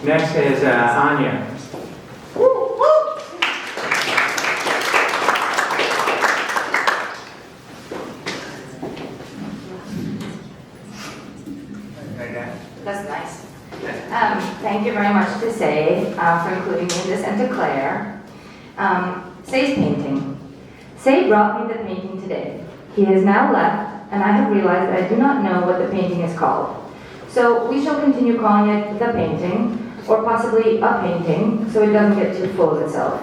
Next is Anya. That's nice. Thank you very much to Say for including me in this, and to Claire. Say's painting. Say brought me the painting today. He has now left, and I have realized that I do not know what the painting is called. So we shall continue calling it the painting, or possibly a painting, so it doesn't get too full of itself.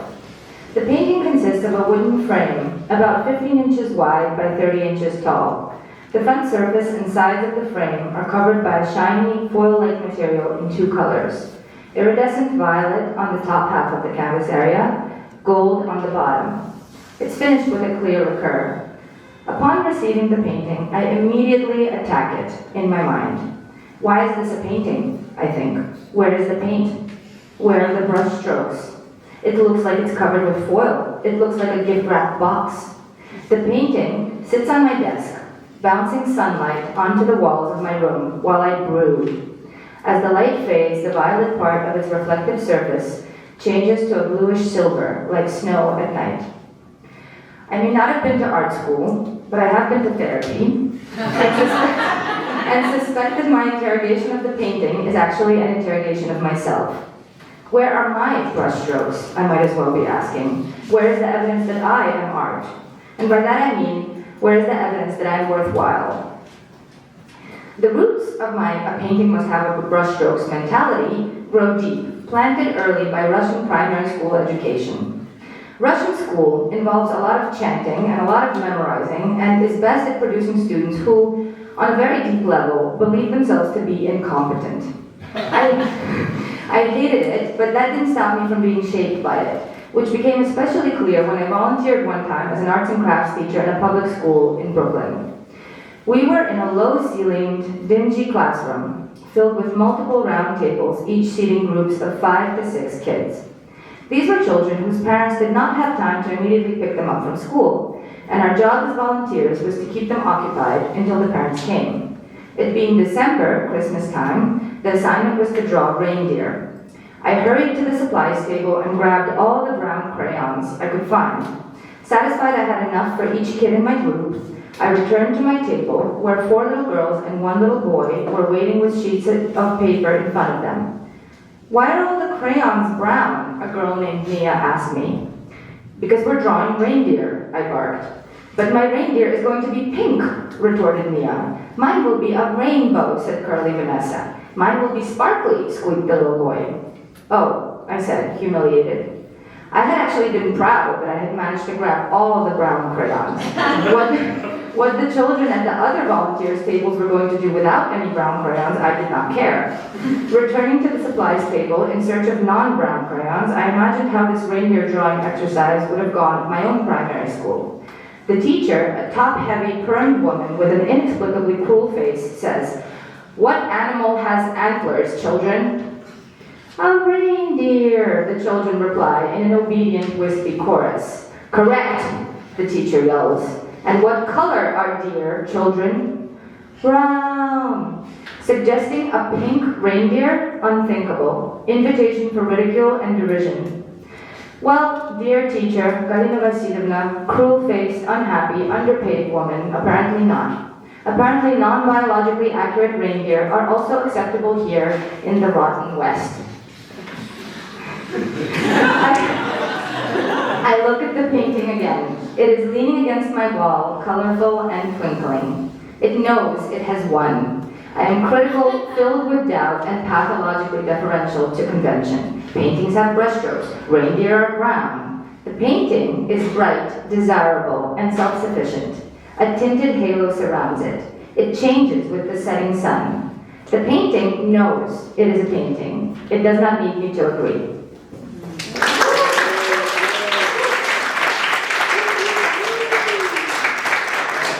The painting consists of a wooden frame, about 15 inches wide by 30 inches tall. The front surface and sides of the frame are covered by a shiny, foil-like material in 2 colors. Iridescent violet on the top half of the canvas area, gold on the bottom. It's finished with a clear lacquer. Upon receiving the painting, I immediately attack it in my mind. Why is this a painting? I think. Where is the paint? Where are the brush strokes? It looks like it's covered with foil. It looks like a gift-wrapped box. The painting sits on my desk, bouncing sunlight onto the walls of my room while I brood. As the light fades, the violet part of its reflective surface changes to a bluish silver, like snow at night. I may not have been to art school, but I have been to therapy, and suspect that my interrogation of the painting is actually an interrogation of myself. Where are my brushstrokes, I might as well be asking. Where is the evidence that I am art? And by that I mean, where is the evidence that I am worthwhile? The roots of my "a painting must have a brushstrokes" mentality grow deep, planted early by Russian primary school education. Russian school involves a lot of chanting and a lot of memorizing, and is best at producing students who, on a very deep level, believe themselves to be incompetent. I hated it, but that didn't stop me from being shaped by it, which became especially clear when I volunteered one time as an arts and crafts teacher in a public school in Brooklyn. We were in a low-ceilinged, dingy classroom filled with multiple round tables, each seating groups of 5 to 6 kids. These were children whose parents did not have time to immediately pick them up from school, and our job as volunteers was to keep them occupied until the parents came. It being December, Christmas time, the assignment was to draw reindeer. I hurried to the supplies table and grabbed all the brown crayons I could find. Satisfied I had enough for each kid in my group, I returned to my table, where 4 little girls and 1 little boy were waiting with sheets of paper in front of them. "Why are all the crayons brown?" a girl named Mia asked me. "Because we're drawing reindeer," I barked. "But my reindeer is going to be pink," retorted Mia. "Mine will be a rainbow," said curly Vanessa. "Mine will be sparkly," squeaked the little boy. "Oh," I said, humiliated. I had actually been proud that I had managed to grab all the brown crayons. What the children at the other volunteers' tables were going to do without any brown crayons, I did not care. Returning to the supplies table in search of non-brown crayons, I imagined how this reindeer drawing exercise would have gone at my own primary school. The teacher, a top-heavy, permed woman with an inexplicably cruel face, says, "What animal has antlers, children?" "A reindeer," the children reply in an obedient, wispy chorus. "Correct," the teacher yells. "And what color are deer, children?" "Brown." Suggesting a pink reindeer? Unthinkable. Invitation for ridicule and derision. Well, dear teacher, Galina Vasilyevna, cruel-faced, unhappy, underpaid woman, apparently not. Apparently non-biologically accurate reindeer are also acceptable here in the rotten West. I look at the painting again. It is leaning against my wall, colorful and twinkling. It knows it has won. I am critical, filled with doubt, and pathologically deferential to convention. Paintings have brushstrokes. Reindeer are brown. The painting is bright, desirable, and self-sufficient. A tinted halo surrounds it. It changes with the setting sun. The painting knows it is a painting. It does not need me to agree.